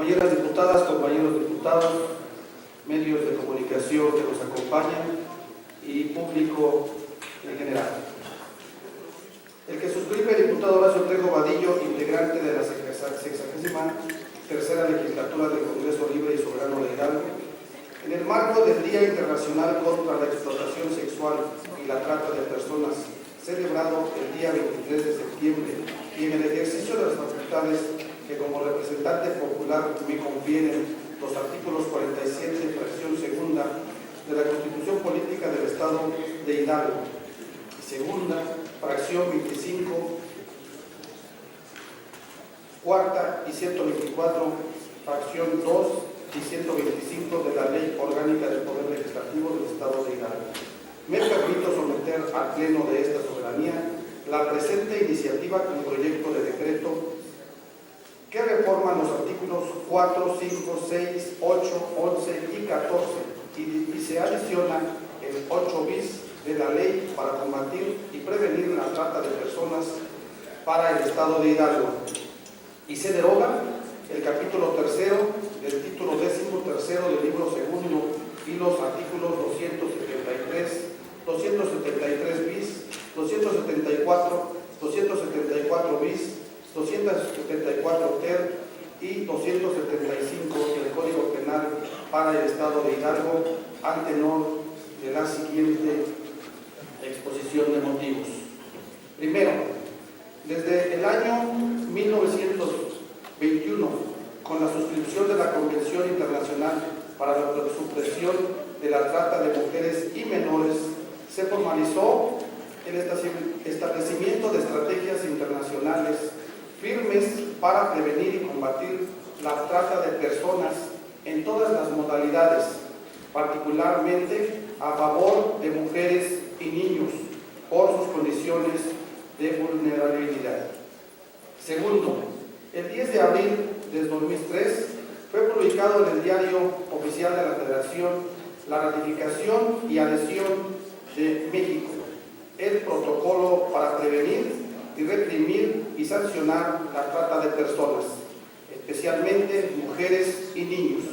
Compañeras diputadas, compañeros diputados, medios de comunicación que nos acompañan y público en general. El que suscribe el diputado Horacio Trejo Vadillo, integrante de la 63ª legislatura del Congreso Libre y Soberano de Hidalgo, en el marco del Día Internacional contra la Explotación Sexual y la Trata de Personas, celebrado el día 23 de septiembre, y en el ejercicio de las facultades que como representante popular me confieren los artículos 47, fracción segunda, de la Constitución Política del Estado de Hidalgo, y segunda, fracción 25, cuarta y 124, fracción 2 y 125 de la Ley Orgánica del Poder Legislativo del Estado de Hidalgo. Me permito someter al Pleno de esta soberanía la presente iniciativa con proyecto de decreto que reforma los artículos 4, 5, 6, 8, 11 y 14 y se adiciona el 8 bis de la Ley para combatir y prevenir la trata de personas para el Estado de Hidalgo, y se deroga el capítulo tercero del título 13º del libro segundo y los artículos 273, 273 bis, 274, 274 bis, 274 ter y 275 del Código Penal para el Estado de Hidalgo, al tenor de la siguiente exposición de motivos. Primero, desde el año 1921, con la suscripción de la Convención Internacional para la Supresión de la Trata de Mujeres y Menores, se formalizó el establecimiento de estrategias internacionales firmes para prevenir y combatir la trata de personas en todas las modalidades, particularmente a favor de mujeres y niños por sus condiciones de vulnerabilidad. Segundo, el 10 de abril de 2003 fue publicado en el Diario Oficial de la Federación la ratificación y adhesión de México, el protocolo para prevenir y reprimir y sancionar la trata de personas, especialmente mujeres y niños,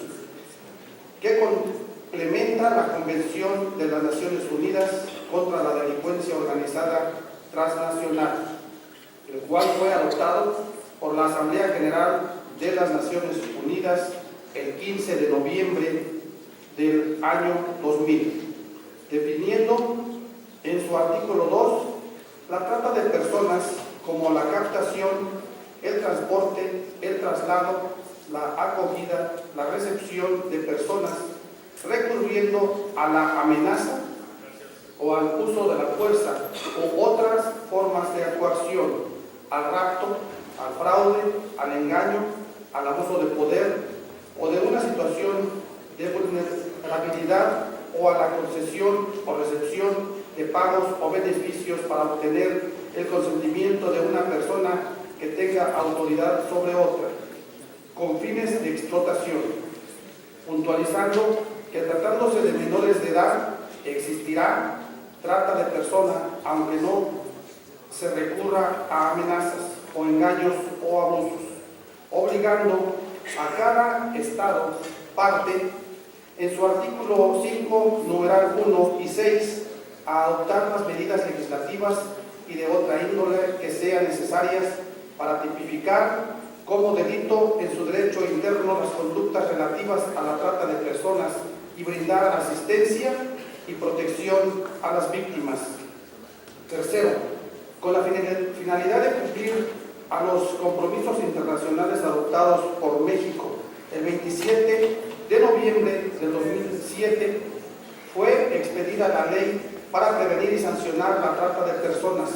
que complementa la Convención de las Naciones Unidas contra la Delincuencia Organizada Transnacional, el cual fue adoptado por la Asamblea General de las Naciones Unidas el 15 de noviembre del año 2000, definiendo en su artículo 2 la trata de personas como la captación, el transporte, el traslado, la acogida, la recepción de personas recurriendo a la amenaza o al uso de la fuerza u otras formas de coacción, al rapto, al fraude, al engaño, al abuso de poder o de una situación de vulnerabilidad o a la concesión o recepción de pagos o beneficios para obtener el consentimiento de una persona que tenga autoridad sobre otra, con fines de explotación, puntualizando que tratándose de menores de edad existirá trata de persona aunque no se recurra a amenazas o engaños o abusos, obligando a cada Estado parte en su artículo 5, numeral 1 y 6 a adoptar las medidas legislativas y de otra índole que sean necesarias para tipificar como delito en su derecho interno las conductas relativas a la trata de personas y brindar asistencia y protección a las víctimas. Tercero, con la finalidad de cumplir a los compromisos internacionales adoptados por México el 27 de noviembre del 2007, fue expedida la ley para prevenir y sancionar la trata de personas.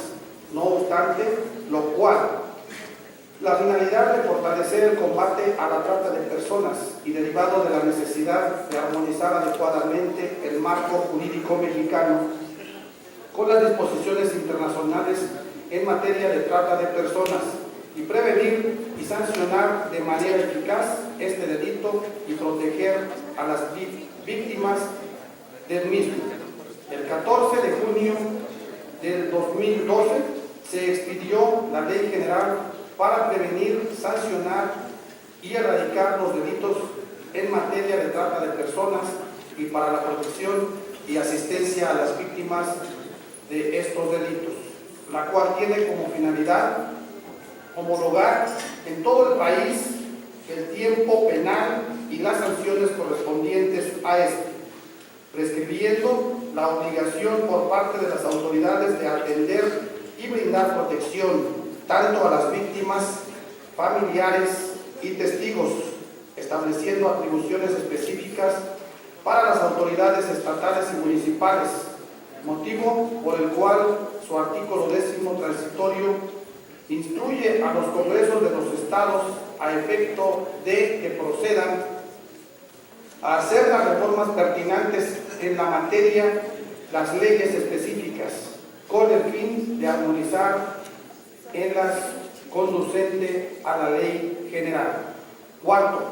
No obstante, lo cual, la finalidad de fortalecer el combate a la trata de personas y derivado de la necesidad de armonizar adecuadamente el marco jurídico mexicano con las disposiciones internacionales en materia de trata de personas y prevenir y sancionar de manera eficaz este delito y proteger a las víctimas del mismo. El 14 de junio del 2012 se expidió la Ley General para prevenir, sancionar y erradicar los delitos en materia de trata de personas y para la protección y asistencia a las víctimas de estos delitos, la cual tiene como finalidad homologar en todo el país el tiempo penal y las sanciones correspondientes a este, prescribiendo la obligación por parte de las autoridades de atender y brindar protección tanto a las víctimas, familiares y testigos, estableciendo atribuciones específicas para las autoridades estatales y municipales, motivo por el cual su artículo 10º transitorio instruye a los congresos de los estados a efecto de que procedan a hacer las reformas pertinentes en la materia, las leyes específicas, con el fin de armonizar en las conducente a la ley general. Cuarto,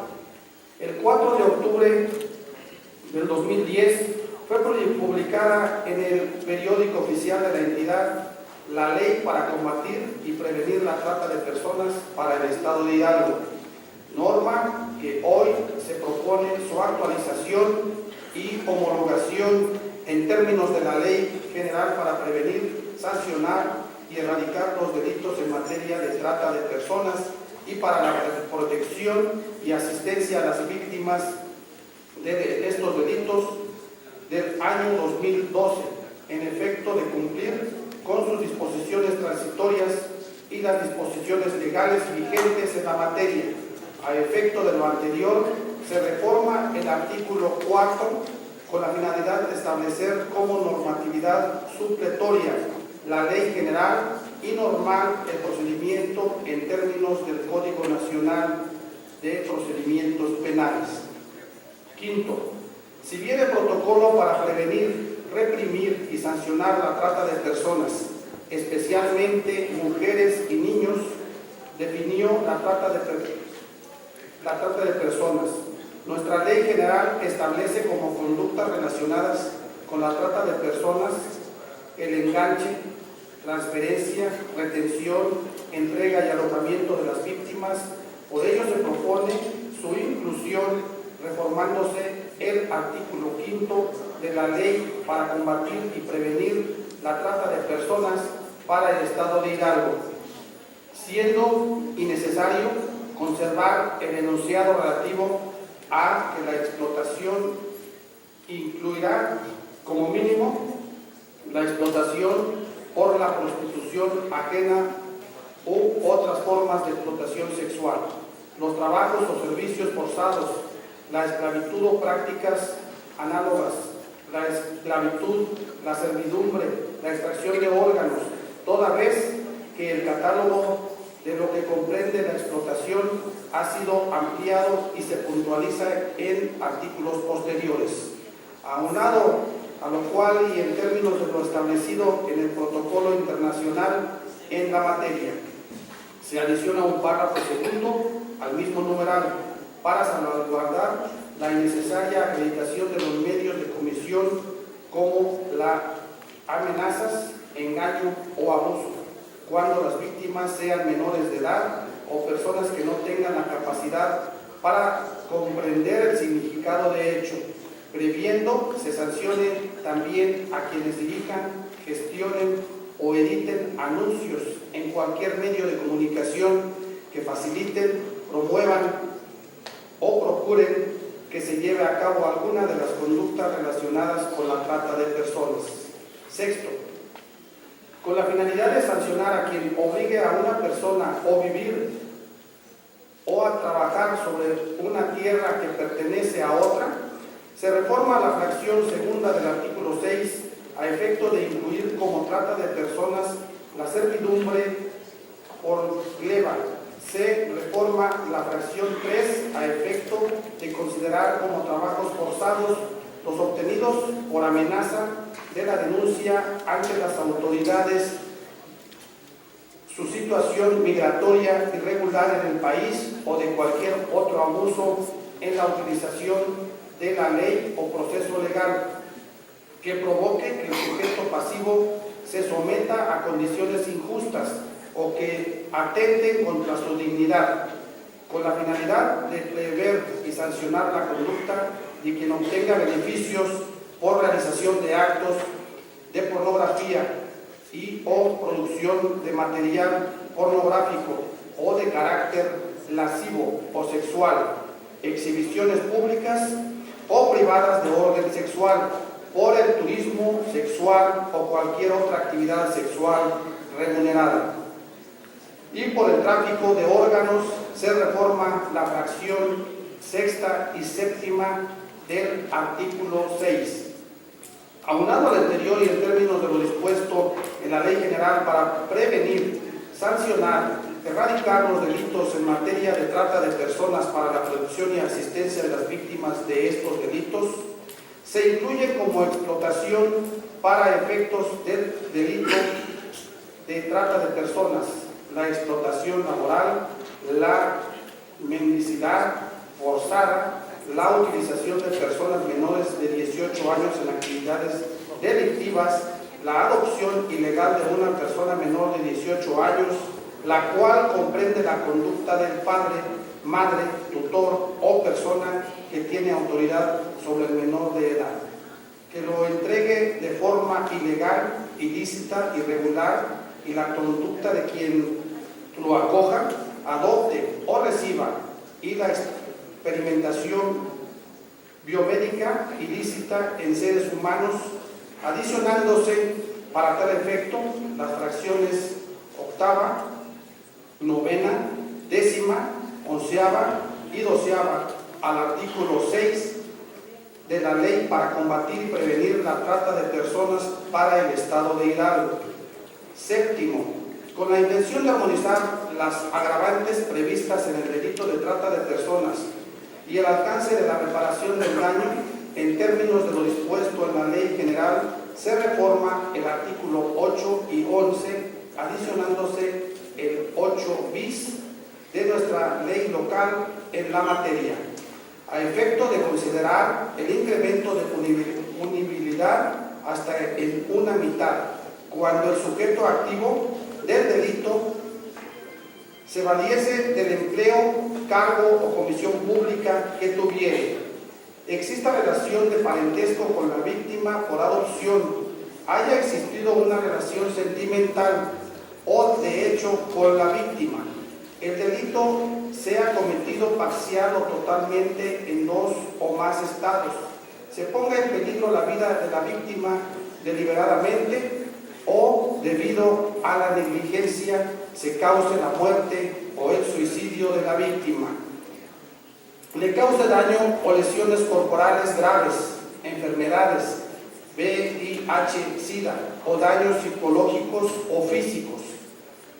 el 4 de octubre del 2010 fue publicada en el periódico oficial de la entidad la ley para combatir y prevenir la trata de personas para el estado de Hidalgo, norma que hoy se propone su actualización y homologación en términos de la Ley General para prevenir, sancionar y erradicar los delitos en materia de trata de personas y para la protección y asistencia a las víctimas de estos delitos del año 2012, en efecto de cumplir con sus disposiciones transitorias y las disposiciones legales vigentes en la materia. A efecto de lo anterior, se reforma el artículo 4 con la finalidad de establecer como normatividad supletoria la Ley General y normar el procedimiento en términos del Código Nacional de Procedimientos Penales. Quinto, si bien el protocolo para prevenir, reprimir y sancionar la trata de personas, especialmente mujeres y niños, definió la trata de personas, nuestra Ley General establece como conductas relacionadas con la trata de personas el enganche, transferencia, retención, entrega y alojamiento de las víctimas. Por ello se propone su inclusión reformándose el artículo 5 de la Ley para combatir y prevenir la trata de personas para el estado de Hidalgo, siendo innecesario conservar el enunciado relativo a que la explotación incluirá como mínimo la explotación por la prostitución ajena u otras formas de explotación sexual, los trabajos o servicios forzados, la esclavitud o prácticas análogas, la esclavitud, la servidumbre, la extracción de órganos, toda vez que el catálogo de lo que comprende la explotación ha sido ampliado y se puntualiza en artículos posteriores. Aunado a lo cual y en términos de lo establecido en el protocolo internacional en la materia, se adiciona un párrafo segundo al mismo numeral para salvaguardar la innecesaria acreditación de los medios de comisión como las amenazas, engaño o abuso, cuando las víctimas sean menores de edad o personas que no tengan la capacidad para comprender el significado de hecho, previendo se sancione también a quienes dirijan, gestionen o editen anuncios en cualquier medio de comunicación que faciliten, promuevan o procuren que se lleve a cabo alguna de las conductas relacionadas con la trata de personas. Sexto, con la finalidad de sancionar a quien obligue a una persona o vivir o a trabajar sobre una tierra que pertenece a otra, se reforma la fracción segunda del artículo 6 a efecto de incluir como trata de personas la servidumbre por leva. Se reforma la fracción 3 a efecto de considerar como trabajos forzados los obtenidos por amenaza de la denuncia ante las autoridades su situación migratoria irregular en el país o de cualquier otro abuso en la utilización de la ley o proceso legal que provoque que el sujeto pasivo se someta a condiciones injustas o que atenten contra su dignidad, con la finalidad de prever y sancionar la conducta de quien obtenga beneficios por realización de actos de pornografía y o producción de material pornográfico o de carácter lascivo o sexual, exhibiciones públicas o privadas de orden sexual, por el turismo sexual o cualquier otra actividad sexual remunerada. Y por el tráfico de órganos se reforma la fracción sexta y séptima del artículo 6. Aunado al anterior y en términos de lo dispuesto en la Ley General para prevenir, sancionar, erradicar los delitos en materia de trata de personas para la protección y asistencia de las víctimas de estos delitos, se incluye como explotación para efectos del delito de trata de personas, la explotación laboral, la mendicidad forzada, la utilización de personas menores de 18 años en actividades delictivas, la adopción ilegal de una persona menor de 18 años, la cual comprende la conducta del padre, madre, tutor o persona que tiene autoridad sobre el menor de edad, que lo entregue de forma ilegal, ilícita, irregular, y la conducta de quien lo acoja, adopte o reciba, y la experimentación biomédica ilícita en seres humanos, adicionándose para tal efecto las fracciones octava, novena, décima, onceava y doceava al artículo 6 de la Ley para combatir y prevenir la trata de personas para el Estado de Hidalgo. Séptimo, con la intención de armonizar las agravantes previstas en el delito de trata de personas y el alcance de la reparación del daño en términos de lo dispuesto en la Ley General, se reforma el artículo 8 y 11, adicionándose el 8 bis de nuestra ley local en la materia, a efecto de considerar el incremento de punibilidad hasta en una mitad, cuando el sujeto activo del delito se valiese del empleo, cargo o comisión pública que tuviere, exista relación de parentesco con la víctima por adopción, haya existido una relación sentimental o de hecho con la víctima, el delito sea cometido parcial o totalmente en dos o más estados, se ponga en peligro la vida de la víctima deliberadamente o debido a la negligencia se cause la muerte o el suicidio de la víctima, le cause daño o lesiones corporales graves, enfermedades, VIH-Sida o daños psicológicos o físicos.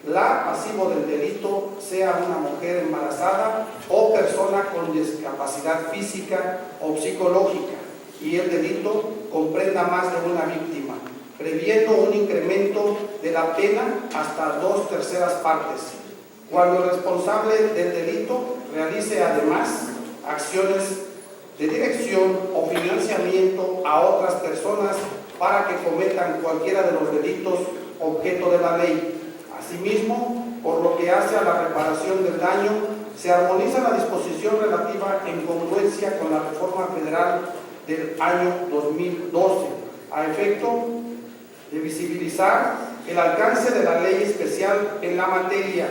La pasivo del delito sea una mujer embarazada o persona con discapacidad física o psicológica y el delito comprenda más de una víctima, previendo un incremento de la pena hasta 2/3 partes. Cuando el responsable del delito realice además acciones de dirección o financiamiento a otras personas para que cometan cualquiera de los delitos objeto de la ley. Asimismo, por lo que hace a la reparación del daño, se armoniza la disposición relativa en congruencia con la reforma federal del año 2012, a efecto de visibilizar el alcance de la ley especial en la materia.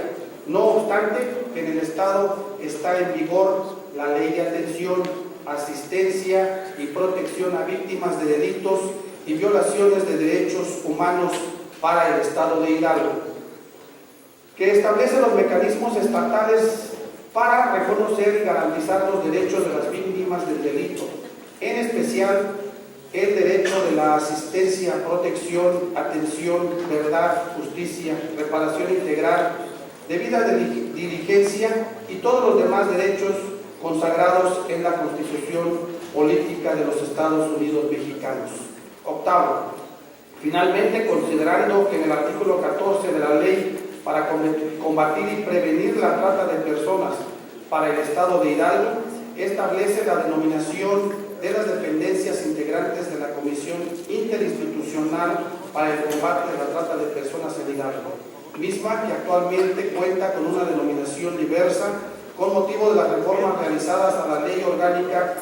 No obstante, en el Estado está en vigor la Ley de Atención, Asistencia y Protección a Víctimas de Delitos y Violaciones de Derechos Humanos para el Estado de Hidalgo, que establece los mecanismos estatales para reconocer y garantizar los derechos de las víctimas del delito, en especial el derecho de la asistencia, protección, atención, verdad, justicia, reparación integral, debida diligencia y todos los demás derechos consagrados en la Constitución Política de los Estados Unidos Mexicanos. Octavo, finalmente, considerando que en el artículo 14 de la Ley para combatir y prevenir la trata de personas para el Estado de Hidalgo, establece la denominación de las dependencias integrantes de la Comisión Interinstitucional para el Combate de la Trata de Personas en Hidalgo, misma que actualmente cuenta con una denominación diversa con motivo de las reformas realizadas a la Ley Orgánica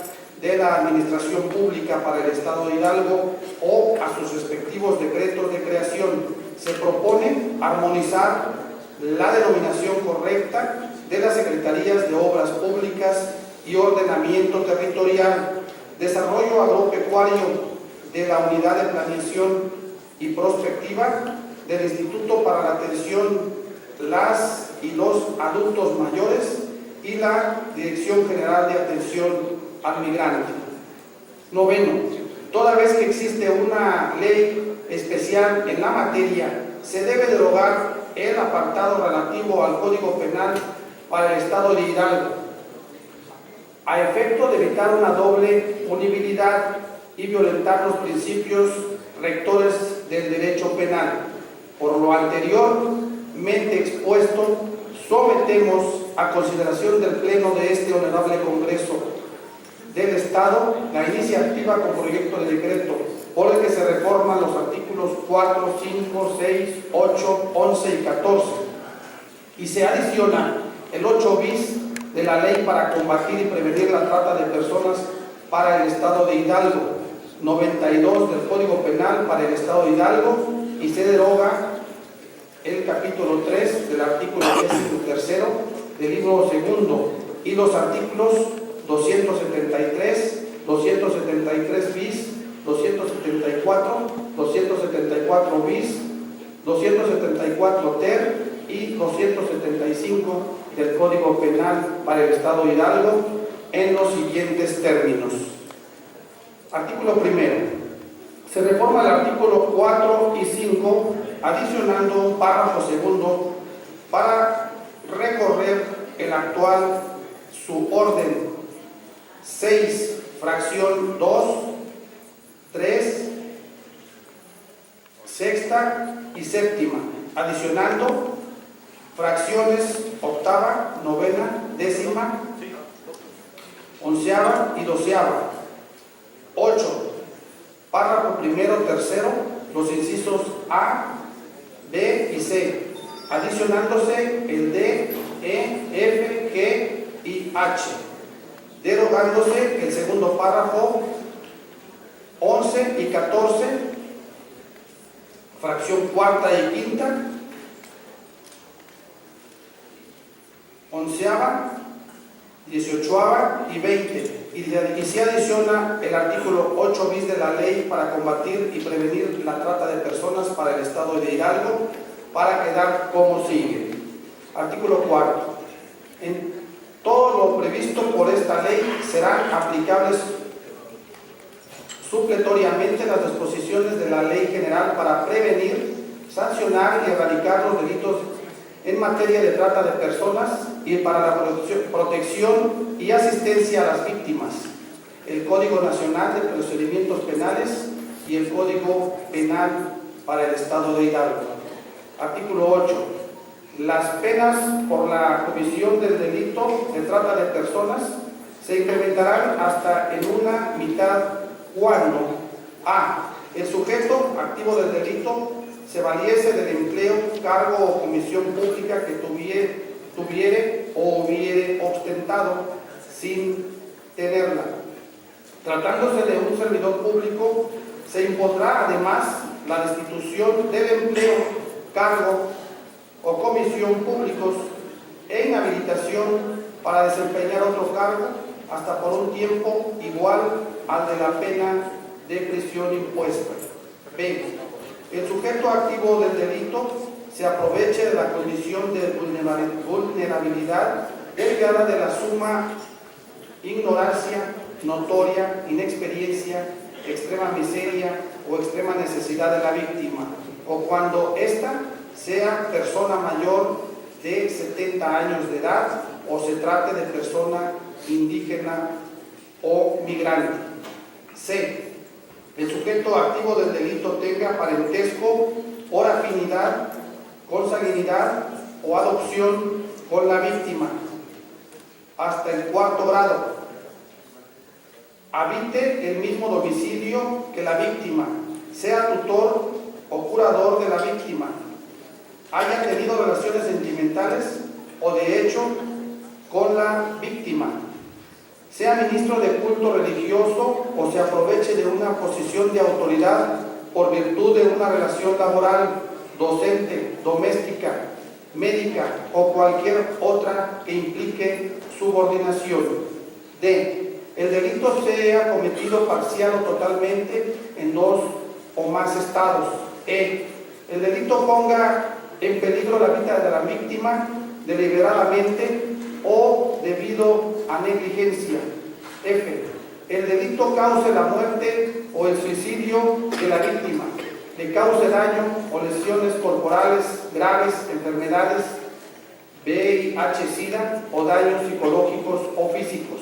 de la Administración Pública para el Estado de Hidalgo o a sus respectivos decretos de creación. Se propone armonizar la denominación correcta de las Secretarías de Obras Públicas y Ordenamiento Territorial, Desarrollo Agropecuario de la Unidad de Planeación y Prospectiva del Instituto para la Atención las y los Adultos Mayores y la Dirección General de Atención al Migrante. Noveno, toda vez que existe una ley especial en la materia, se debe derogar el apartado relativo al Código Penal para el Estado de Hidalgo, a efecto de evitar una doble punibilidad y violentar los principios rectores del derecho penal. Por lo anteriormente expuesto, sometemos a consideración del Pleno de este Honorable Congreso del Estado la iniciativa con proyecto de decreto por el que se reforman los artículos 4, 5, 6, 8, 11 y 14 y se adiciona el 8 bis de la Ley para combatir y prevenir la trata de personas para el Estado de Hidalgo, 92 del Código Penal para el Estado de Hidalgo, y se deroga el capítulo 3 del artículo 13 del libro segundo y los artículos 273, 273 bis, 274, 274 bis, 274 ter y 275 del Código Penal para el Estado de Hidalgo en los siguientes términos. Artículo primero. Se reforma el artículo 4 y 5 adicionando un párrafo segundo para recorrer el actual su orden 6, fracción 2, 3, sexta y séptima, adicionando fracciones octava, novena, décima, onceava y doceava. 8. Párrafo primero, tercero, los incisos A, B y C, adicionándose el D, E, F, G y H, derogándose el segundo párrafo 11 y 14, fracción cuarta y quinta, onceava, 18ava y 20, y se adiciona el artículo 8 bis de la Ley para combatir y prevenir la trata de personas para el Estado de Hidalgo, para quedar como sigue. Artículo 4. En todo lo previsto por esta ley serán aplicables supletoriamente las disposiciones de la Ley General para prevenir, sancionar y erradicar los delitos en materia de trata de personas y para la protección y asistencia a las víctimas, el Código Nacional de Procedimientos Penales y el Código Penal para el Estado de Hidalgo. Artículo 8. Las penas por la comisión del delito de trata de personas se incrementarán hasta en una mitad cuando a. El sujeto activo del delito se valiese del empleo, cargo o comisión pública que tuviere o hubiere ostentado sin tenerla. Tratándose de un servidor público, se impondrá además la destitución del empleo, cargo o comisión públicos e inhabilitación para desempeñar otro cargo hasta por un tiempo igual al de la pena de prisión impuesta. B. El sujeto activo del delito se aproveche de la condición de vulnerabilidad derivada de la suma ignorancia, notoria, inexperiencia, extrema miseria o extrema necesidad de la víctima, o cuando ésta sea persona mayor de 70 años de edad o se trate de persona indígena o migrante. C. El sujeto activo del delito tenga parentesco por afinidad, consanguinidad o adopción con la víctima hasta el 4º grado, habite el mismo domicilio que la víctima, sea tutor o curador de la víctima, haya tenido relaciones sentimentales o de hecho con la víctima, sea ministro de culto religioso o se aproveche de una posición de autoridad por virtud de una relación laboral, docente, doméstica, médica o cualquier otra que implique subordinación. D. El delito sea cometido parcial o totalmente en dos o más estados. E. El delito ponga en peligro la vida de la víctima deliberadamente o debido a negligencia. F. El delito cause la muerte o el suicidio de la víctima, le cause daño o lesiones corporales graves, enfermedades, VIH, SIDA o daños psicológicos o físicos.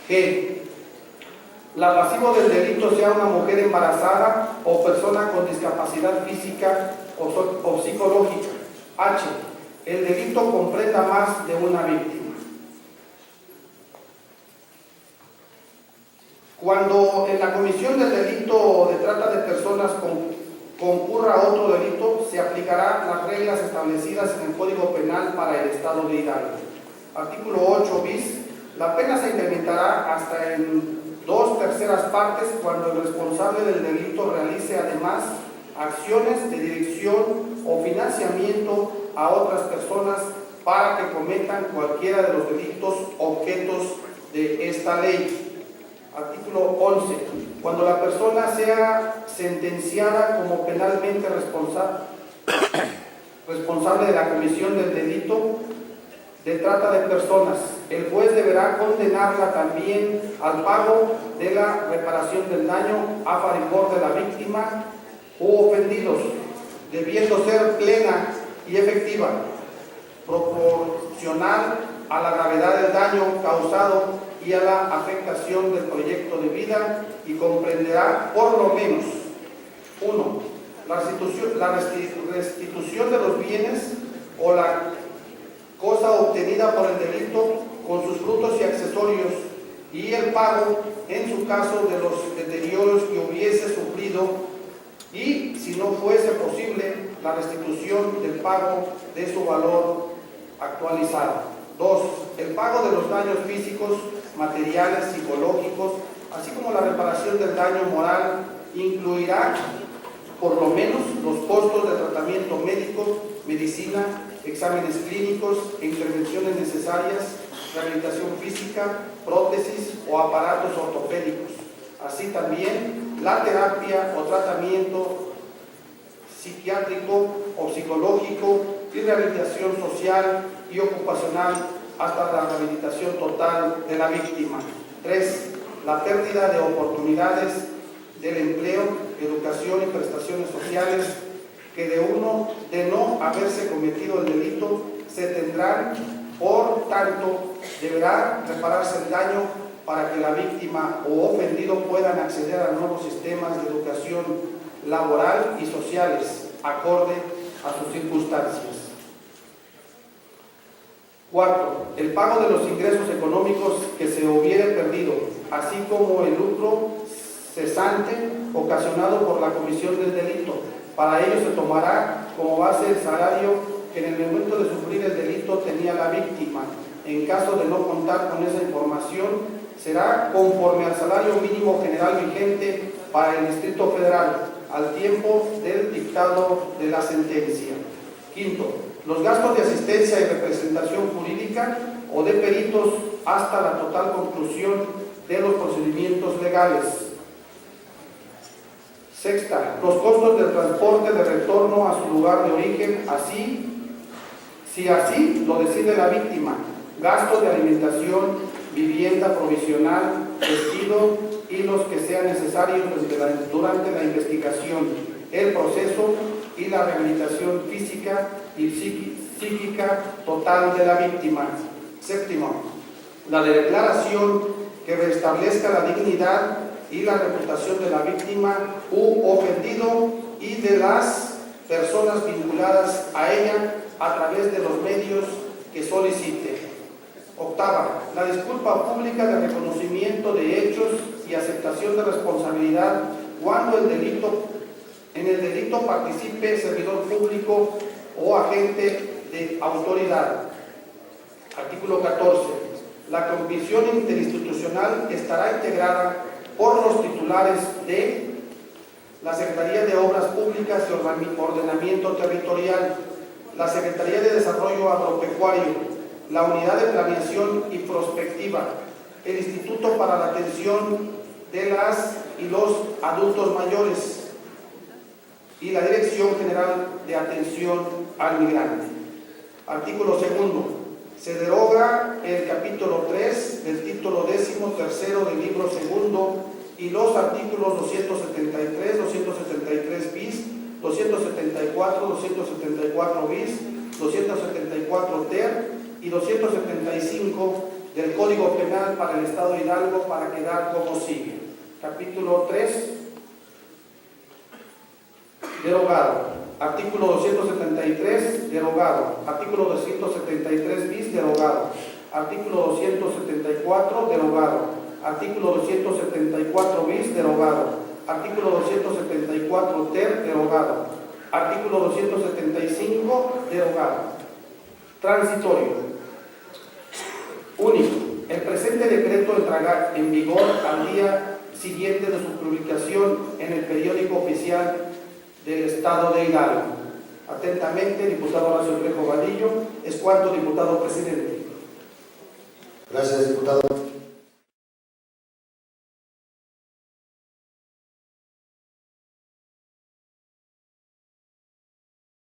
G. La pasivo del delito sea una mujer embarazada o persona con discapacidad física o psicológica. H. El delito comprenda más de una víctima. Cuando en la comisión del delito de trata de personas concurra otro delito, se aplicarán las reglas establecidas en el Código Penal para el Estado de Hidalgo. Artículo 8 bis. La pena se incrementará hasta en 2/3 partes cuando el responsable del delito realice además acciones de dirección o financiamiento a otras personas para que cometan cualquiera de los delitos objetos de esta ley. Artículo 11. Cuando la persona sea sentenciada como penalmente responsable de la comisión del delito de trata de personas, el juez deberá condenarla también al pago de la reparación del daño a favor de la víctima u ofendidos, debiendo ser plena y efectiva, proporcional a la gravedad del daño causado y a la afectación del proyecto de vida, y comprenderá por lo menos 1. La restitución de los bienes o la cosa obtenida por el delito con sus frutos y accesorios, y el pago en su caso de los deterioros que hubiese sufrido, y si no fuese posible la restitución del pago de su valor actualizado. 2. El pago de los daños físicos, materiales, psicológicos, así como la reparación del daño moral, incluirá por lo menos los costos de tratamiento médico, medicina, exámenes clínicos e intervenciones necesarias, rehabilitación física, prótesis o aparatos ortopédicos, así también la terapia o tratamiento psiquiátrico o psicológico y rehabilitación social y ocupacional hasta la rehabilitación total de la víctima. 3. La pérdida de oportunidades del empleo, educación y prestaciones sociales que de no haberse cometido el delito se tendrán, por tanto, deberá repararse el daño para que la víctima o ofendido puedan acceder a nuevos sistemas de educación laboral y sociales, acorde a sus circunstancias. 4. El pago de los ingresos económicos que se hubiere perdido, así como el lucro cesante ocasionado por la comisión del delito. Para ello se tomará como base el salario que en el momento de sufrir el delito tenía la víctima. En caso de no contar con esa información, será conforme al salario mínimo general vigente para el Distrito Federal, al tiempo del dictado de la sentencia. 5. Los gastos de asistencia y representación jurídica o de peritos hasta la total conclusión de los procedimientos legales. 6. Los costos del transporte de retorno a su lugar de origen, si así lo decide la víctima, gastos de alimentación, vivienda provisional, vestido y los que sean necesarios durante la investigación, el proceso y la rehabilitación física y psíquica total de la víctima. 7. La declaración que restablezca la dignidad y la reputación de la víctima u ofendido y de las personas vinculadas a ella a través de los medios que solicite. 8. La disculpa pública de reconocimiento de hechos y aceptación de responsabilidad cuando en el delito participe servidor público o agente de autoridad. Artículo 14. La comisión interinstitucional estará integrada por los titulares de la Secretaría de Obras Públicas y Ordenamiento Territorial, la Secretaría de Desarrollo Agropecuario, la Unidad de Planeación y Prospectiva, el Instituto para la Atención de las y los Adultos Mayores y la Dirección General de Atención al Migrante. Artículo 2. Se deroga el capítulo 3 del título 13º del libro 2 y los artículos 273, 273 bis, 274, 274 bis, 274 ter y 275 del Código Penal para el Estado de Hidalgo para quedar como sigue. Capítulo 3, derogado. Artículo 273, derogado. Artículo 273 bis, derogado. Artículo 274, derogado. Artículo 274 bis, derogado. Artículo 274 ter, derogado. Artículo 275, derogado. Transitorio. Único. El presente decreto entrará en vigor al día siguiente de su publicación en el periódico oficial del Estado de Hidalgo. Atentamente, diputado Horacio Trejo Vadillo. Es cuanto, diputado presidente. Gracias, diputado.